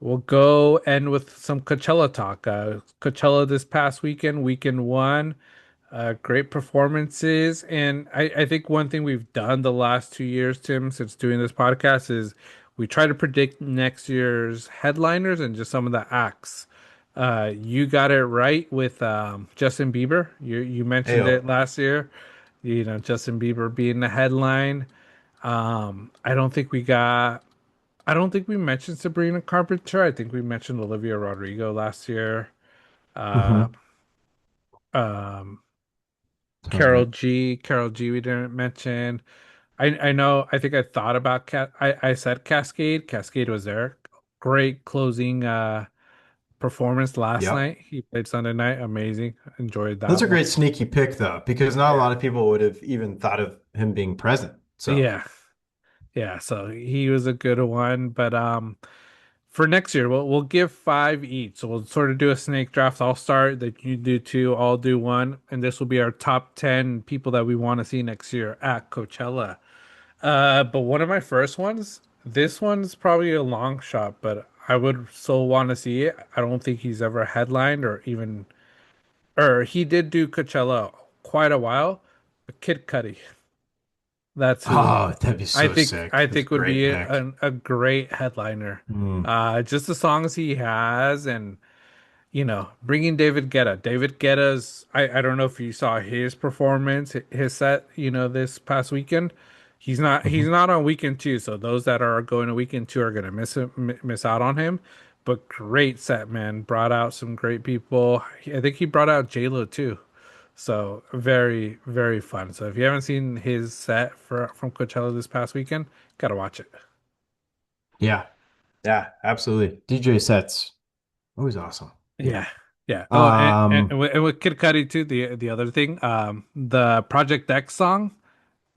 we'll go end with some Coachella talk. Coachella this past weekend, weekend one, great performances. And I think one thing we've done the last 2 years, Tim, since doing this podcast is we try to predict next year's headliners and just some of the acts. You got it right with Justin Bieber. You mentioned it Ayo. last year. You know, Justin Bieber being the headline. I don't think we got. I don't think we mentioned Sabrina Carpenter. I think we mentioned Olivia Rodrigo last year. Uh, Hmm. um, Sounds good. Carol G. We didn't mention. I know. I think I thought about I said Cascade. Cascade was there. Great closing performance last Yep. night. He played Sunday night. Amazing. Enjoyed That's that a one. great sneaky pick, though, because not a Yeah. lot of people would have even thought of him being present. So, Yeah. Yeah. So he was a good one, but for next year, we'll give five each. So we'll sort of do a snake draft. I'll start, that you do two, I'll do one, and this will be our top 10 people that we want to see next year at Coachella. But one of my first ones, this one's probably a long shot, but I would so want to see it. I don't think he's ever headlined or even, or he did do Coachella quite a while, but Kid Cudi. That's who oh, that'd be so sick. I That's a think would great be pick. a great headliner. Mm. Just the songs he has, and bringing David Guetta. David Guetta's, I don't know if you saw his performance, his set, this past weekend. He's Hmm. not on weekend two, so those that are going to weekend two are gonna miss out on him. But great set, man. Brought out some great people. I think he brought out J-Lo too. So very, very fun. So if you haven't seen his set from Coachella this past weekend, gotta watch it. Yeah. Yeah, absolutely. DJ sets, always awesome. Yeah, yeah. Oh, Um, and with Kid Cudi too. The other thing, the Project X song,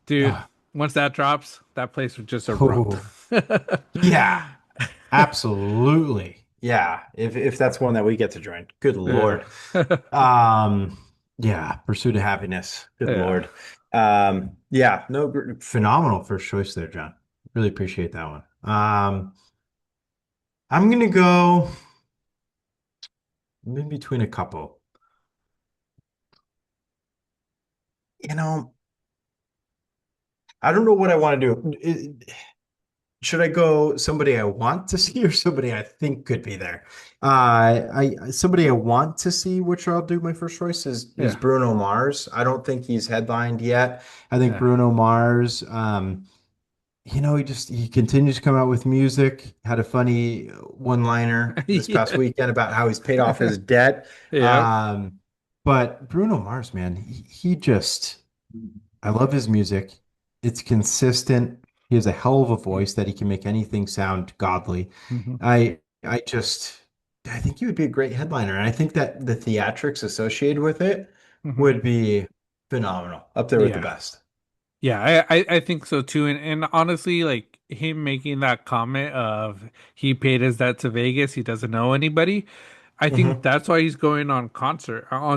dude. ah, Once that drops, that place would just erupt. oh, yeah, absolutely. Yeah, if that's one that we get to join. Good Yeah, Lord. Um, yeah, Pursuit of Happiness. Good yeah. Lord. Yeah, no, phenomenal first choice there, John. Really appreciate that one. I'm gonna go in between a couple. You know, I don't know what I want to do. Should I go somebody I want to see or somebody I think could be there? I somebody I want to see, which I'll do my first choice is Yeah, Bruno Mars. I don't think he's headlined yet. I think yeah, Bruno Mars, he continues to come out with music. Had a funny one-liner this past yeah, weekend about how he's paid off his debt. yeah. Um, but Bruno Mars, man, he just I love his music. It's consistent. He has a hell of a voice that he can make anything sound godly. Hmm. I think he would be a great headliner. And I think that the theatrics associated with it Hmm. would be phenomenal, up there with the Yeah, best. yeah. I think so too. And honestly, like him making that comment of he paid his debt to Vegas, he doesn't know anybody. I think Hmm. that's why he's going on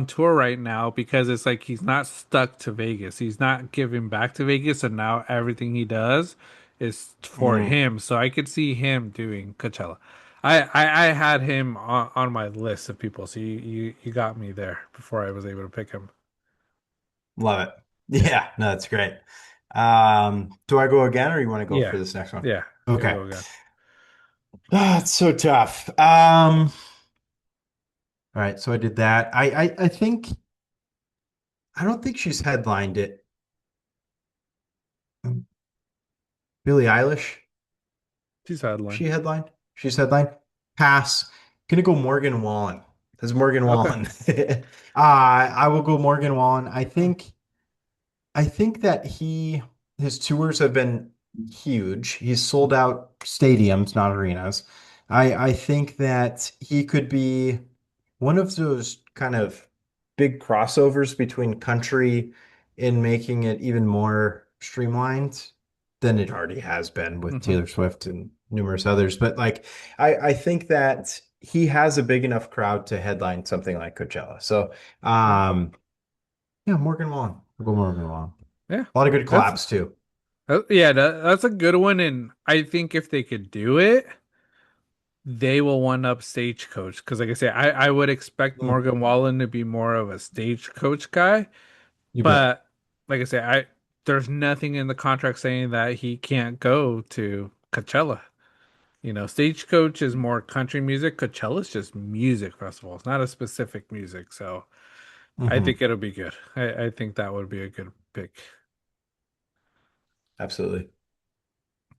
tour right now, because it's like he's not stuck to Vegas. He's not giving back to Vegas, and now everything he does is for Mm, him. So I could see him doing Coachella. I had him on my list of people, so you got me there before I was able to pick him. love it. Yeah, Yeah, no, that's great. Do I go again or you want to go yeah, for this next one? yeah. You Okay. go again. Ah, it's so tough. All right, so I did that. I think I don't think she's headlined it. Billie Eilish, She's headline. she headlined? She's headlined? Pass. Gonna go Morgan Wallen. That's Morgan Okay. Wallen. I will go Morgan Wallen. I think that his tours have been huge. He's sold out stadiums, not arenas. I think that he could be one of those kind of big crossovers between country and making it even more streamlined than it already has been with Hmm. Taylor Swift and numerous others. But like I think that he has a big enough crowd to headline something like Coachella. So Yeah. yeah, Morgan Wallen. We'll go Morgan Wallen. Yeah. A lot of good That's collabs too. yeah, that's a good one, and I think if they could do it, they will one up Stagecoach because, like I say, I would expect Mm, Morgan Wallen to be more of a Stagecoach guy, you bet. but like I say, I there's nothing in the contract saying that he can't go to Coachella. Stagecoach is more country music. Coachella's just music festival. It's not a specific music, so I Hmm. think it'll be good. I think that would be a good pick. Absolutely.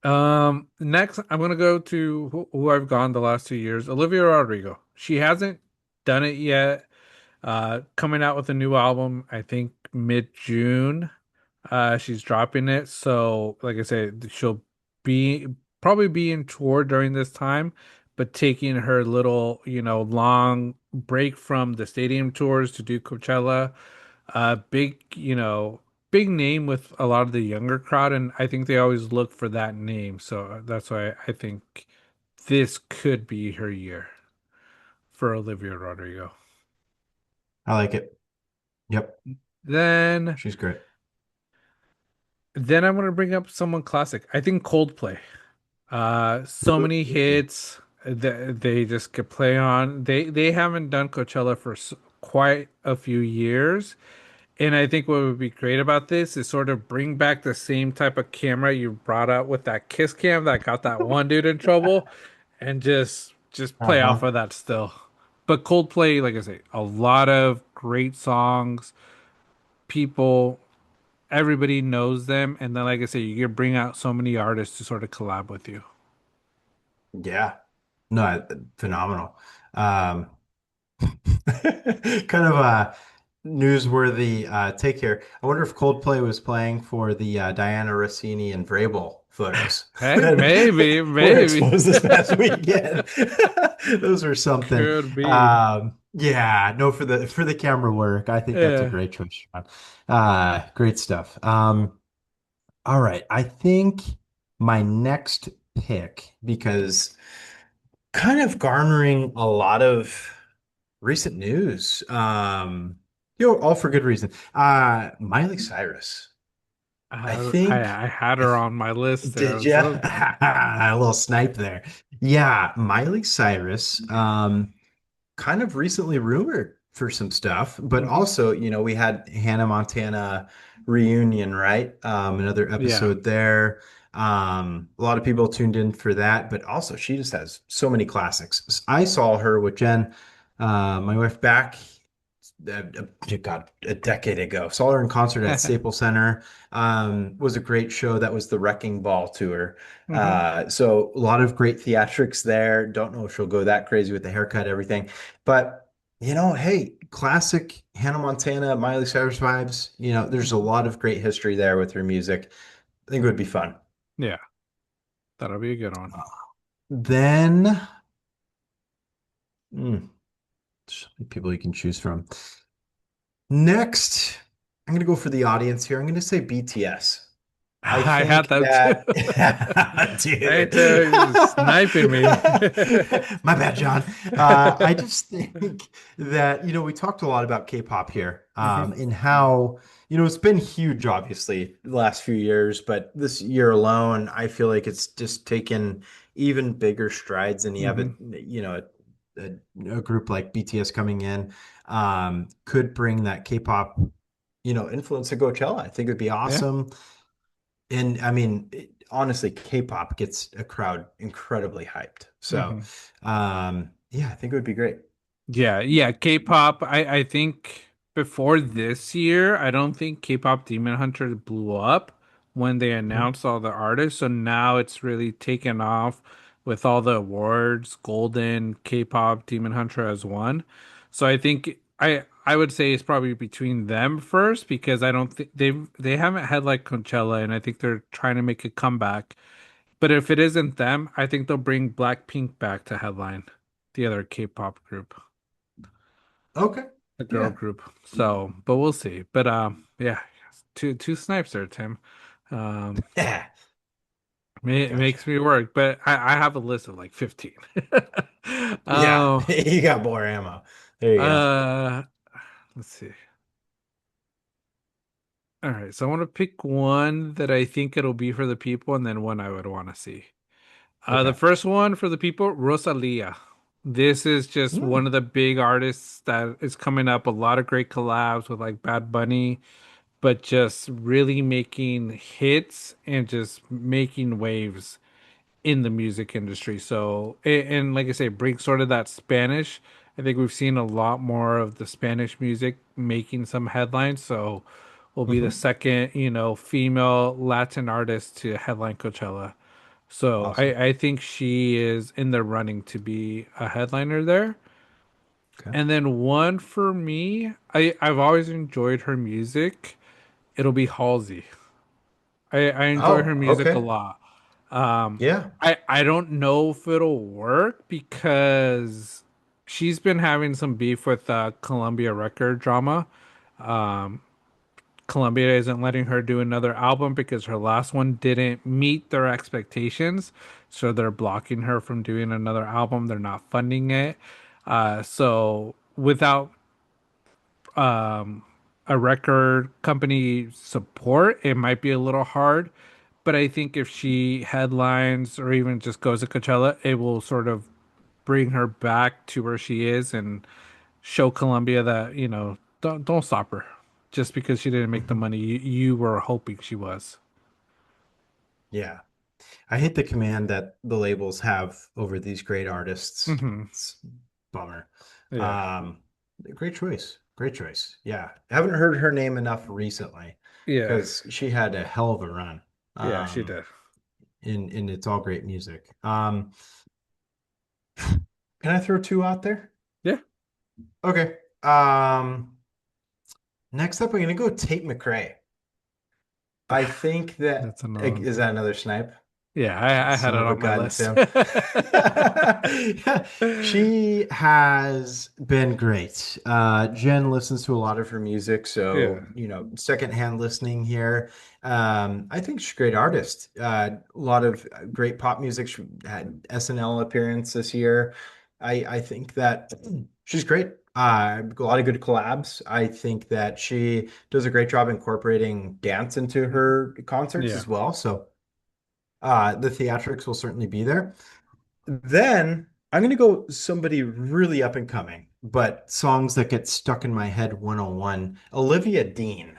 Next, I'm gonna go to who I've gone the last 2 years, Olivia Rodrigo. She hasn't done it yet. Coming out with a new album, I think mid-June. She's dropping it. So, like I said, she'll be probably be in tour during this time, but taking her little, long break from the stadium tours to do Coachella. Big, big name with a lot of the younger crowd, and I think they always look for that name. So that's why I think this could be her year for Olivia Rodrigo. I like it. Yep. Then, She's great. then I'm gonna bring up someone classic. I think Coldplay. So many Ooh. hits that they just could play on. They haven't done Coachella for quite a few years, and I think what would be great about this is sort of bring back the same type of camera you brought out with that Kiss cam that got that one dude in trouble, and just play off Uh-huh. of that still. But Coldplay, like I say, a lot of great songs. People, everybody knows them, and then like I say, you can bring out so many artists to sort of collab with you. Yeah. No, phenomenal. Um, kind of a newsworthy take here. I wonder if Coldplay was playing for the Diana Rossini and Vrabel photos Hey, that maybe, were maybe. exposed this past weekend. Those were something. Could be. Yeah, no, for the camera work, I think that's a Yeah. great choice, Sean. Great stuff. All right, I think my next pick, because kind of garnering a lot of recent news. All for good reason. Miley Cyrus. I think I had her if on my list did there. you So, a little snipe there? Yeah, Miley Cyrus. Kind of recently rumored for some stuff, but mhm. also, we had Hannah Montana reunion, right? Another Yeah. episode there. A lot of people tuned in for that, but also she just has so many classics. I saw her with Jen, my wife, back God, a decade ago. Saw her in concert at Staples Center. Was a great show. That was the Wrecking Ball tour. Hmm. So a lot of great theatrics there. Don't know if she'll go that crazy with the haircut, everything, but hey, classic Hannah Montana, Miley Cyrus vibes. There's a lot of great history there with her music. I think it would be fun. Yeah, that'll be a good one. Then, hmm, so many people you can choose from. Next, I'm going to go for the audience here. I'm going to say BTS. I I had think that too. that, I dude, tell you, sniping me. my bad, John. I just think that, we talked a lot about K-pop here, Hmm. and how, it's been huge, obviously, the last few years, but this year alone, I feel like it's just taken even bigger strides, and you have Hmm. a, a group like BTS coming in, could bring that K-pop, influence to Coachella. I think it'd be Yeah. awesome. And I mean, honestly, K-pop gets a crowd incredibly hyped. So, Hmm. yeah, I think it would be great. Yeah, yeah, K-pop. I think before this year, I don't think K-pop Demon Hunter blew up when they Mhm. announced all the artists. So now it's really taken off with all the awards, Golden, K-pop Demon Hunter as one. So I think I would say it's probably between them first because I don't think they haven't had like Coachella, and I think they're trying to make a comeback. But if it isn't them, I think they'll bring Blackpink back to headline, the other K-pop group, Okay. the girl Yeah. group. So, but we'll see. But yeah, two snipes there, Tim. Um, Yeah. it Gotcha. makes me work, but I have a list of like 15. Yeah. Um, You got more ammo. There you go. uh, let's see. All right, so I want to pick one that I think it'll be for the people, and then one I would want to see. The Okay. first one for the people, Rosalia. This is just Hmm. one of the big artists that is coming up. A lot of great collabs with like Bad Bunny, but just really making hits and just making waves in the music industry. So, and like I say, bring sort of that Spanish. I think we've seen a lot more of the Spanish music making some headlines. So, will be the Hmm. second, female Latin artist to headline Coachella. So, Awesome. I think she is in the running to be a headliner there. Okay. And then one for me, I've always enjoyed her music. It'll be Halsey. I enjoy her Oh, music a okay. lot. Um, Yeah. I don't know if it'll work because she's been having some beef with Columbia record drama. Um, Columbia isn't letting her do another album because her last one didn't meet their expectations, so they're blocking her from doing another album. They're not funding it. So without a record company support, it might be a little hard. But I think if she headlines or even just goes to Coachella, it will sort of bring her back to where she is and show Columbia that, don't stop her just because she didn't make the Hmm. money you were hoping she was. Yeah. I hate the command that the labels have over these great artists. Hmm. It's a bummer. Yeah. Um, Great choice. Great choice. Yeah. I haven't heard her name enough recently Yeah. because she had a hell of a run. Yeah, she Um, did. in it's all great music. Can I throw two out there? Yeah. Okay. Next up, I'm gonna go Tate McRae. I think that That's another one. is that another snipe? Yeah, I had Son it of a on my gun, list. Tim. She has been great. Jen listens to a lot of her music, Yeah. so secondhand listening here. I think she's a great artist. A lot of great pop music. She had SNL appearance this year. I think that she's great. A lot of good collabs. I think that she does a great job incorporating dance into her concerts Yeah. as well. So the theatrics will certainly be there. Then I'm going to go somebody really up and coming, but songs that get stuck in my head 101. Olivia Dean,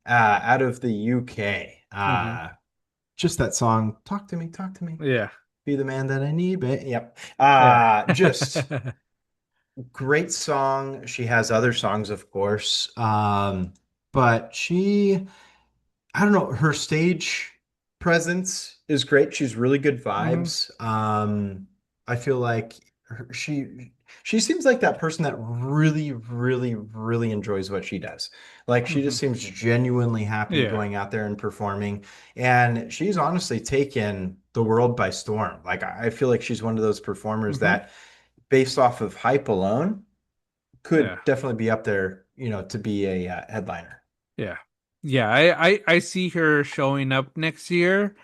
out of the UK. Hmm. Just that song, Talk to Me, Yeah. Be the Man That I Need. Yep. Yeah. Just great song. She has other songs, of course. But I don't know, her stage presence is great. She's really good Hmm. vibes. I feel like she seems like that person that really, really, really enjoys what she does. Like she Hmm. just seems genuinely happy Yeah. going out there and performing. And she's honestly taken the world by storm. Like I feel like she's one of those performers Hmm. that, based off of hype alone, Yeah. could definitely be up there, to be a headliner. Yeah. Yeah. I see her showing up next year.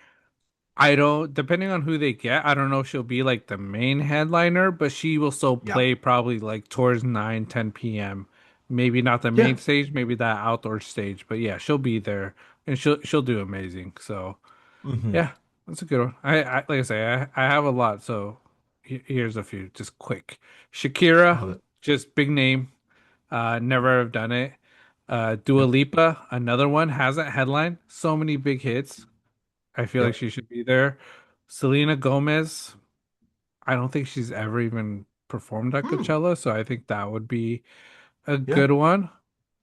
I don't, depending on who they get, I don't know if she'll be like the main headliner, but she will still Yeah. play probably like towards 9, 10 p.m. Maybe not the main Yeah. stage, maybe that outdoor stage, but yeah, she'll be there and she'll do amazing. So Hmm. yeah, that's a good one. I like I say, I have a lot, so here's a few, just quick. Shakira, Love it. just big name. Never have done it. Dua Yep. Lipa, another one, hasn't headline. So many big hits. I feel like Yep. she should be there. Selena Gomez, I don't think she's ever even performed at Hmm. Coachella, so I think that would be a Yeah. good one.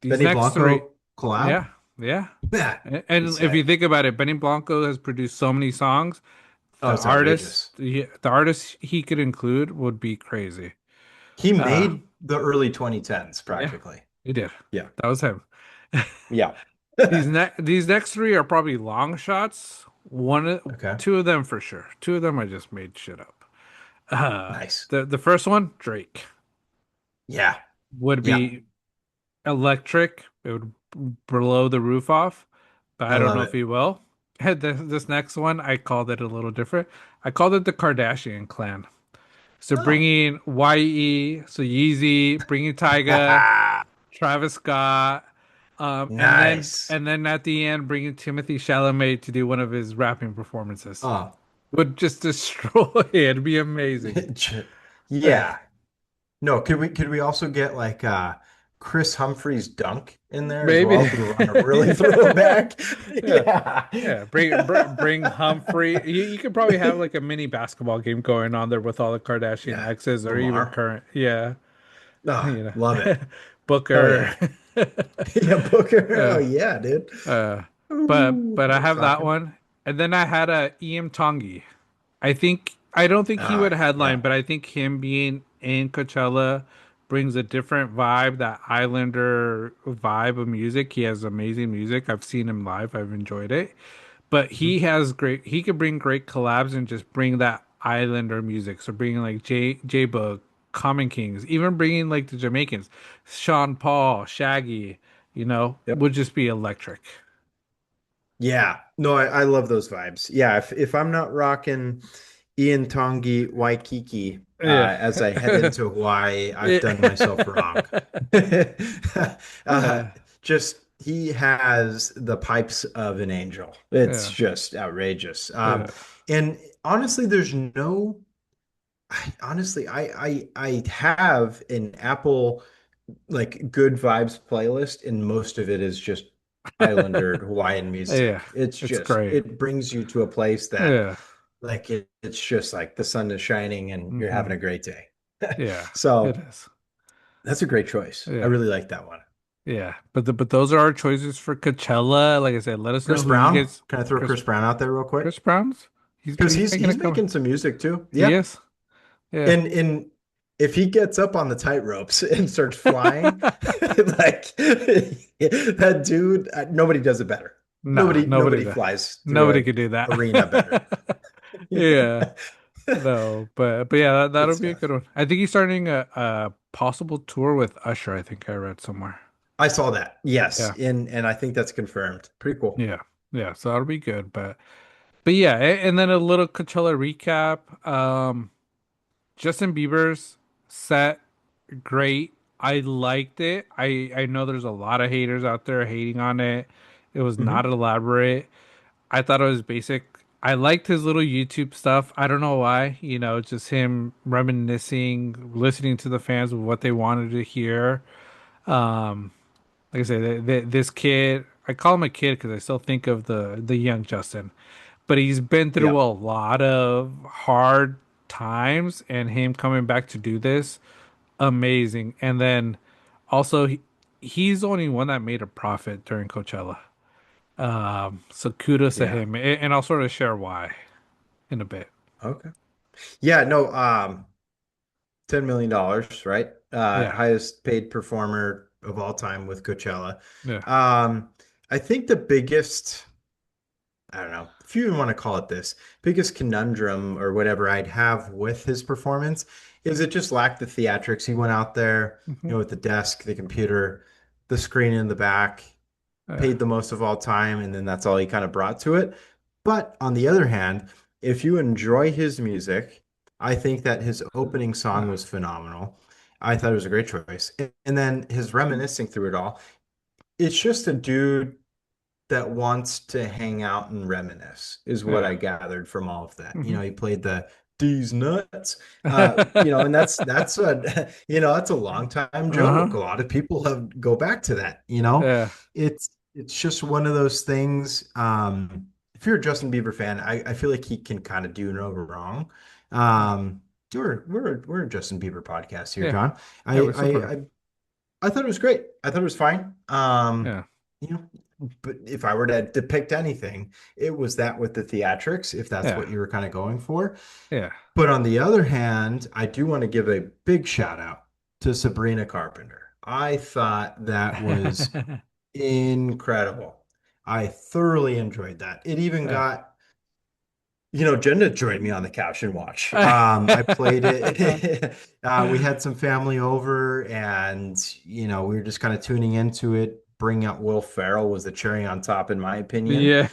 These Benny next three, Blanco collab. yeah, yeah. Yeah. Be And if you sick. think about it, Benny Blanco has produced so many songs. Oh, it's outrageous. The artists he could include would be crazy. He Uh, made the early 2010s yeah, practically. he did. Yeah. That was him. Yeah. These next three are probably long shots. Okay. Two of them for sure. Two of them I just made shit up. Nice. The first one, Drake, Yeah. would Yeah. be electric. It would blow the roof off, but I I don't love know if it. he will. And this next one, I called it a little different. I called it the Kardashian clan. So Oh. bringing YE, so Yeezy, bringing Tyga, Travis Scott, and then Nice. at the end bringing Timothy Chalamet to do one of his rapping performances. Oh. would just destroy it. It'd be amazing. Yeah. No, could we also get like Chris Humphrey's dunk in there as Maybe. well to run a really throwback? Yeah. Yeah. Yeah. Bring Humphrey. You could probably have like a mini basketball game going on there with all the Kardashian Yeah. exes or even Lamar. current. Yeah. Oh, You love know, it. Hell Booker. yeah. Yeah, Booker. Oh uh, yeah, dude. uh, Ooh, but I we're have that talking. one. And then I had a Ian Tongi. I don't think he Oh would headline, yeah. but I think him being in Coachella brings a different vibe, that Islander vibe of music. He has amazing music. I've seen him live. I've enjoyed it. But Mhm. he could bring great collabs and just bring that Islander music. So bringing like J Book, Common Kings, even bringing like the Jamaicans, Sean Paul, Shaggy, Yep. would just be electric. Yeah. No, I love those vibes. Yeah, if I'm not rocking Ian Tongi Waikiki Yeah. as I head into Hawaii, I've done myself wrong. Yeah. uh, Uh, just he has the pipes of an angel. It's yeah. just outrageous. Yeah. And honestly, there's no honestly, I have an Apple like good vibes playlist, and most of it is just Islander Hawaiian Yeah. music. It's It's just great. it brings you to a place that Yeah. like it's just like the sun is shining and you're having Hmm. a great day. Yeah. It So is. that's a great choice. I Yeah. really like that one. Yeah. But those are our choices for Coachella. Like I said, let us know Chris who you Brown, guys. can I throw Chris Chris Brown out there real quick? Chris Brown's. Because He's he's making a he's comeback. making some music too. He Yeah. is. Yeah. And if he gets up on the tight ropes and starts flying, like that dude, nobody does it better. Nah, nobody Nobody does. flies through Nobody a could do arena better. that. Yeah. No, but yeah, Good that'll be a good stuff. one. I think he's starting a possible tour with Usher. I think I read somewhere. I saw that. Yes, Yeah. and I think that's confirmed. Pretty cool. Yeah. Yeah. So that'll be good. But yeah, and then a little Coachella recap. Justin Bieber's set, great. I liked it. I know there's a lot of haters out there hating on it. It was not Hmm. elaborate. I thought it was basic. I liked his little YouTube stuff. I don't know why, just him reminiscing, listening to the fans of what they wanted to hear. Um, like I said, this kid, I call him a kid because I still think of the young Justin, but he's been through Yeah. a lot of hard times, and him coming back to do this, amazing. And then also he's the only one that made a profit during Coachella. So kudos to Yeah. him, and I'll sort of share why in a bit. Okay. Yeah, no, $10 million, right? Yeah, Highest paid performer of all time with Coachella. yeah, Um, I think the biggest I don't know if you even want to call it this, biggest conundrum or whatever I'd have with his performance is it just lacked the theatrics. He went out there, hmm, with the desk, the computer, the screen in the back, yeah, paid the most of all time, and then that's all he kind of brought to it. But on the other hand, if you enjoy his music, I think that his opening song was phenomenal. I thought it was a great choice. And then his reminiscing through it all, it's just a dude that wants to hang out and reminisce is what yeah, I gathered from all of that. hmm, He played the D's nuts. And that's a that's a long time joke. uh-huh, A lot of people have go back to that. yeah, It's just one of those things. If you're a Justin Bieber fan, I feel like he can kind of do no wrong. yeah, Um, we're a Justin Bieber podcast here, yeah, John. yeah. I We I support him. I I thought it was great. I thought it was fine. Yeah, You know, but if I were to depict anything, it was that with the theatrics, if that's yeah, what you were kind of going for. yeah. But on the other hand, I do want to give a big shout out to Sabrina Carpenter. I thought that was incredible. I thoroughly enjoyed that. It even Yeah. got Jenna joined me on the couch and watch. I played it. We had some family over, and we were just kind of tuning into it. Bringing out Will Ferrell was the cherry on top, in my opinion. Yeah.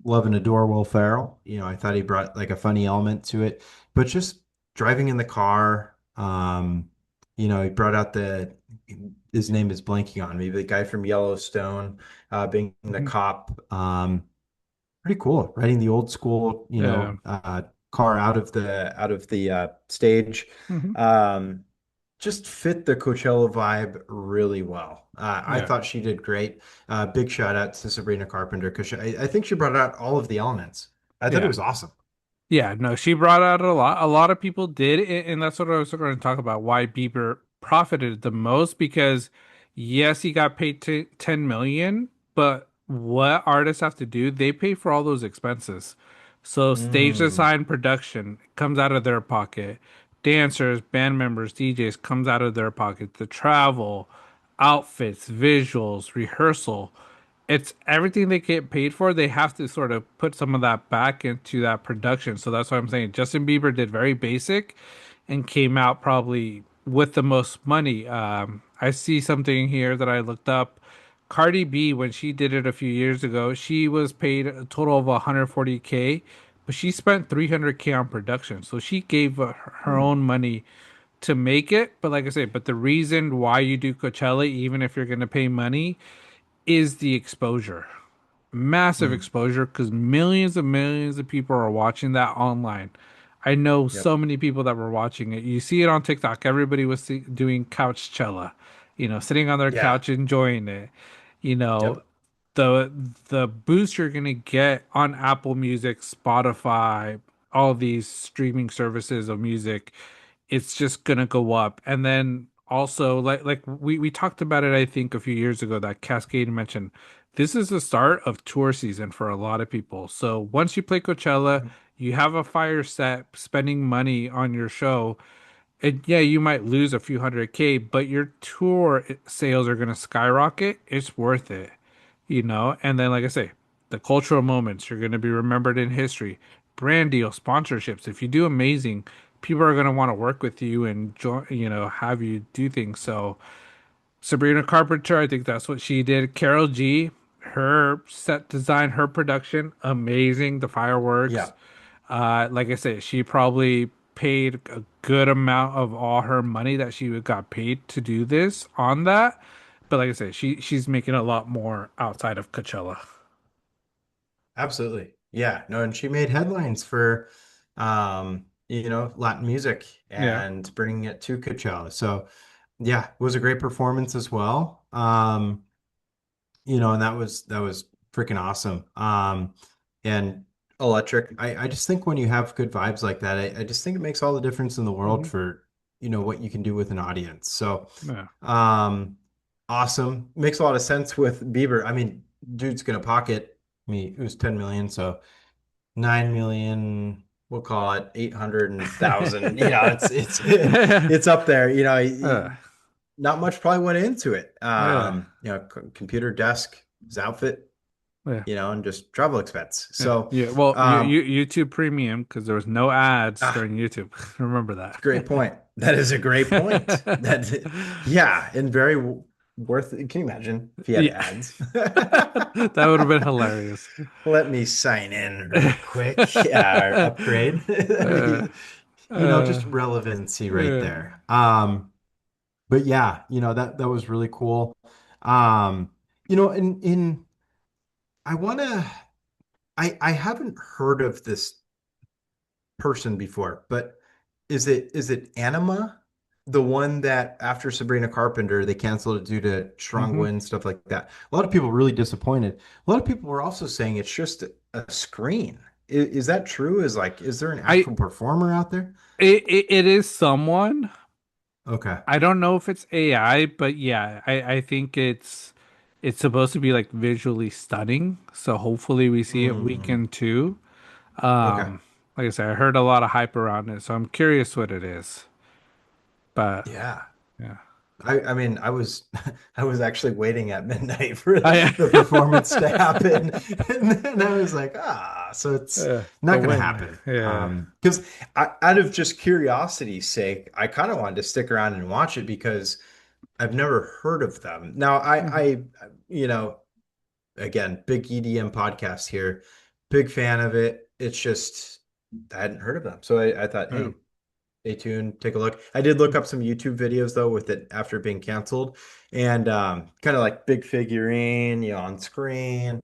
Love and adore Will Ferrell. I thought he brought like a funny element to it. But just driving in the car, he brought out his name is blanking on me, the guy from Yellowstone, being the Mhm. cop. Pretty cool. Riding the old school, Yeah. car out of the stage. Hmm. Um, just fit the Coachella vibe really well. I Yeah. thought she did great. Big shout out to Sabrina Carpenter because I think she brought out all of the elements. I thought it Yeah. was awesome. Yeah, no, she brought out a lot. A lot of people did, and that's what I was going to talk about. Why Bieber profited the most because, yes, he got paid 10 million, but what artists have to do, they pay for all those expenses. So stage Mm, design, production comes out of their pocket. Dancers, band members, DJs comes out of their pocket. The travel, outfits, visuals, rehearsal, it's everything they get paid for. They have to sort of put some of that back into that production. So that's what I'm saying. Justin Bieber did very basic and came out probably with the most money. I see something here that I looked up. Cardi B, when she did it a few years ago, she was paid a total of 140K, but she spent 300K on production. So she gave her hmm, own money to make it. But like I say, but the reason why you do Coachella, even if you're going to pay money, is the exposure, massive hmm. exposure, because millions of people are watching that online. I know Yep. so many people that were watching it. You see it on TikTok. Everybody was doing Couchella, sitting on their Yeah. couch enjoying it. You know, Yep. the the boost you're gonna get on Apple Music, Spotify, all these streaming services of music, it's just gonna go up. And then also like we talked about it, I think a few years ago that Cascade mentioned. This is the start of tour season for a lot of people. So once you play Coachella, Mhm. you have a fire set, spending money on your show. And yeah, you might lose a few hundred K, but your tour sales are going to skyrocket. It's worth it, And then, like I say, the cultural moments, you're going to be remembered in history. Brand deal, sponsorships. If you do amazing, people are going to want to work with you and join, have you do things. So, Sabrina Carpenter, I think that's what she did. Carol G, her set design, her production, amazing. The fireworks. Yeah. Like I said, she probably paid a good amount of all her money that she got paid to do this on that. But like I said, she's making a lot more outside of Coachella. Absolutely. Yeah. No, and she made headlines for Latin music Yeah. and bringing it to Coachella. So yeah, it was a great performance as well. And that was freaking awesome. And electric. I just think when you have good vibes like that, I just think it makes all the difference in the world Hmm. for, what you can do with an audience. So Yeah. um awesome. Makes a lot of sense with Bieber. I mean, dude's gonna pocket it was 10 million, so 9 million, we'll call it 800,000. It's it's up there. Uh, Not much probably went into it. yeah. Computer desk, his outfit, Yeah. and just travel expense. Yeah. So, Yeah. Well, um, YouTube Premium because there was no ads ah, during YouTube. Remember it's a great point. That is a great point. that. Yeah, and very worth it. Can you imagine if he had Yeah. ads? That would have been hilarious. Let me sign in real quick. Yeah, upgrade. Uh, Just uh, relevancy right yeah. there. But yeah, that was really cool. In I wanna I haven't heard of this person before, but is it Anima? The one that after Sabrina Carpenter, they canceled it due to strong Hmm. wind, stuff like that. A lot of people really disappointed. A lot of people were also saying it's just a screen. Is that true? Is there an I actual performer out there? it is someone. Okay. I don't know if it's AI, but yeah, I think it's supposed to be like visually stunning. So hopefully we see it Mm, weekend too. okay. Like I said, I heard a lot of hype around it, so I'm curious what it is. But Yeah. yeah. I mean, I was actually waiting at midnight for I the performance to happen, and then I was like, so it's the not going to win. happen. Yeah. Because out of just curiosity's sake, I kind of wanted to stick around and watch it because I've never heard of them. Now, Hmm. you know, again, big EDM podcast here, big fan of it. It's just I hadn't heard of them, so I thought, Yeah. hey, stay tuned, take a look. I did look up some YouTube videos though with it after being canceled, and kind of like big figurine, on screen.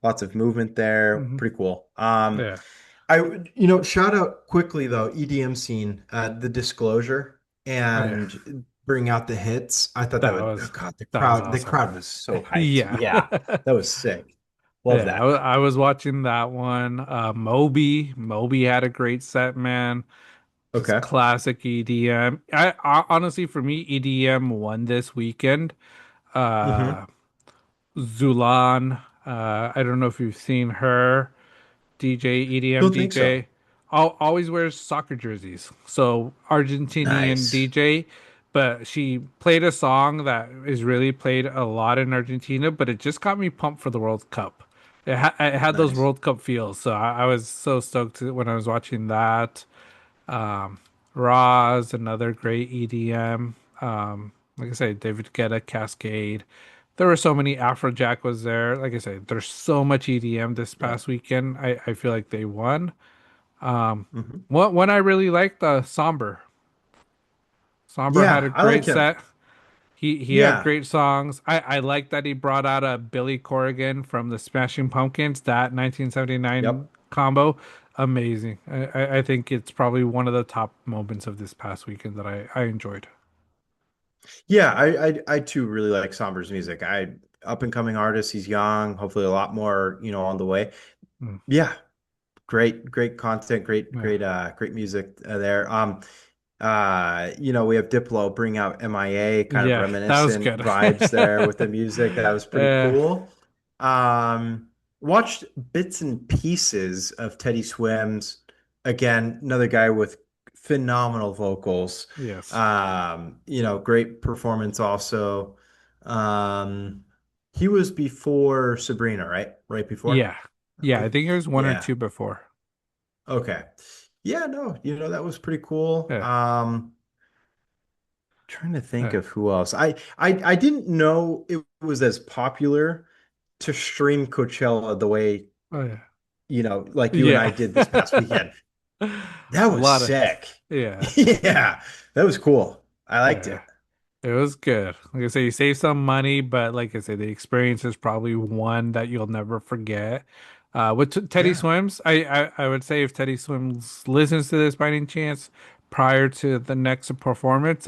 lots of movement there. Hmm. Pretty cool. Yeah. Shout out quickly though, EDM scene, the Disclosure Oh yeah. and bring out the hits. I thought that That would, oh was God, that was the awesome. crowd was so hyped. Yeah. Yeah, that was sick. Love Yeah, that. I was watching that one. Moby had a great set, man. Just Okay. classic EDM. Honestly, for me, EDM won this weekend. Mm-hmm. Uh, Zulan. I don't know if you've seen her. DJ, EDM Don't think so. DJ, always wears soccer jerseys. So Argentinian Nice. DJ, but she played a song that is really played a lot in Argentina, but it just got me pumped for the World Cup. It had those Nice. World Cup feels, so I was so stoked when I was watching that. Um, Roz, another great EDM. Like I said, David Guetta, Cascade. There were so many. Afrojack was there. Like I said, there's so much EDM this Yeah. past weekend. I feel like they won. Um, Hmm. one I really liked, Somber. Somber had a Yeah, I like great him. set. He had Yeah. great songs. I like that he brought out a Billy Corrigan from the Smashing Pumpkins. That Yep. 1979 combo, amazing. I think it's probably one of the top moments of this past weekend that I enjoyed. Yeah, I too really like Somber's music. Up and coming artist, he's young, hopefully a lot more, on the way. Mm, Yeah, great content, yeah, great music there. We have Diplo bring out MIA, kind of yeah, that was reminiscent good. vibes there with the music. That was pretty uh, cool. Um, Watched bits and pieces of Teddy Swims. Again, another guy with phenomenal vocals. yes, Great performance also. Um, he was before Sabrina, right? Right before? yeah, yeah. I think it was one or Yeah. two before. Okay. Yeah, no, that was pretty cool. Yeah, Trying to think yeah, of who else. I didn't know it was as popular to stream Coachella the way, oh yeah, like you and I yeah. did this past weekend. That A was lot of sick. yeah, Yeah, that was cool. I liked yeah. it. It was good. Like I say, you save some money, but like I say, the experience is probably one that you'll never forget. With Teddy Yeah. Swims, I would say if Teddy Swims listens to this by any chance prior to the next performance,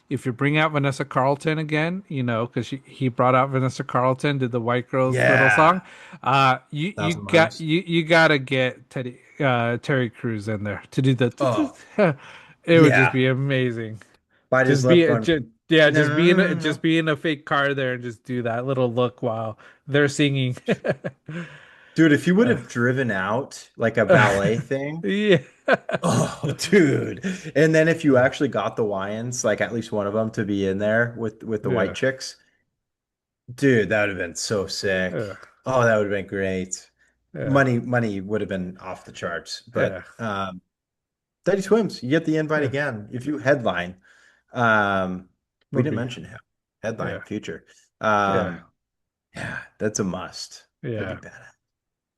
if you bring out Vanessa Carlton again, because he brought out Vanessa Carlton, did the White Girls little song, Yeah. you Thousand Miles. you gotta get Terry Crews in there to do the. Oh, It would just yeah. be amazing. Bite his Just lip be going, yeah, no, no, no, no, just no. be in a fake car there and just do that little look while they're singing. Dude, if you would Uh, have driven out like a ballet thing, yeah. oh, dude. And then if you actually got the Wyans, like at least one of them to be in there with the white Yeah. chicks, dude, that would have been so sick. Yeah. Oh, that would have been great. Yeah. Money would have been off the charts. Yeah. But Teddy Swims, you get the invite Yeah. again. If you headline, um, we Would didn't be. mention him. Headline Yeah. future. Yeah. Yeah, that's a must. That'd Yeah. be bad.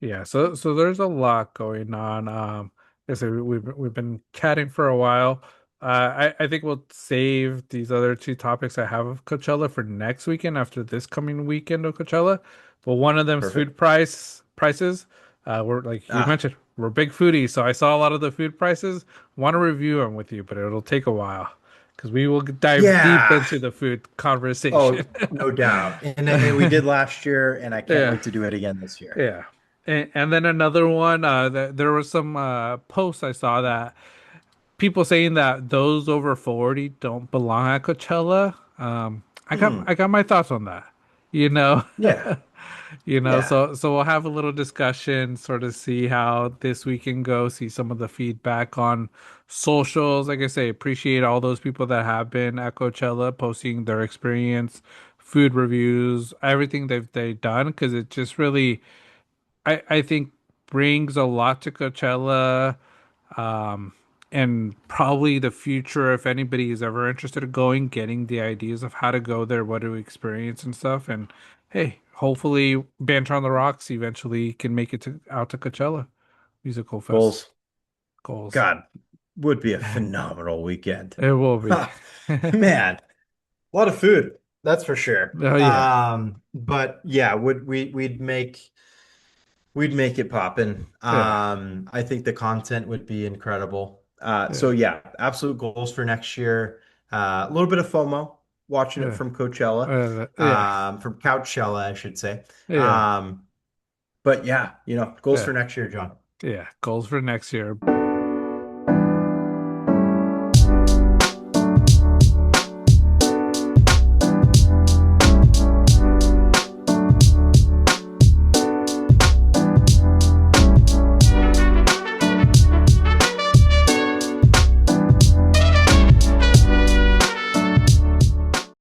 Yeah, so there's a lot going on. I say we've been chatting for a while. I think we'll save these other two topics I have of Coachella for next weekend after this coming weekend of Coachella. But one of them's Perfect. prices. We're like you Ah, mentioned, we're big foodies, so I saw a lot of the food prices. Want to review them with you, but it'll take a while because we will dive deep yeah. into the food conversation. Oh, no doubt. And we did last year, and I can't Yeah. wait to do it again this year. Yeah. And then another one, there was some posts I saw that people saying that those over 40 don't belong at Coachella. Hmm. I got my thoughts on that. You know, Yeah. Yeah. so we'll have a little discussion, sort of see how this weekend goes, see some of the feedback on socials. Like I say, appreciate all those people that have been at Coachella posting their experience, food reviews, everything they've done, because it just really I think brings a lot to Coachella, um, and probably the future if anybody is ever interested in going, getting the ideas of how to go there, what to experience and stuff. And hey, hopefully Banter on the Rocks eventually can make it to out to Coachella Musical Fest Goals. goals. God, would be a phenomenal weekend. It will be. Ha, man, a lot of food, that's for sure. Oh yeah. But yeah, we'd make. we'd make it poppin'. Yeah, I think the content would be incredible. So yeah, yeah, absolute goals for next year. A little bit of FOMO watching it yeah, from Coachella, yeah, from Couchella, I should say. yeah, But yeah, goals yeah, for next year, John. yeah. Goals for next year.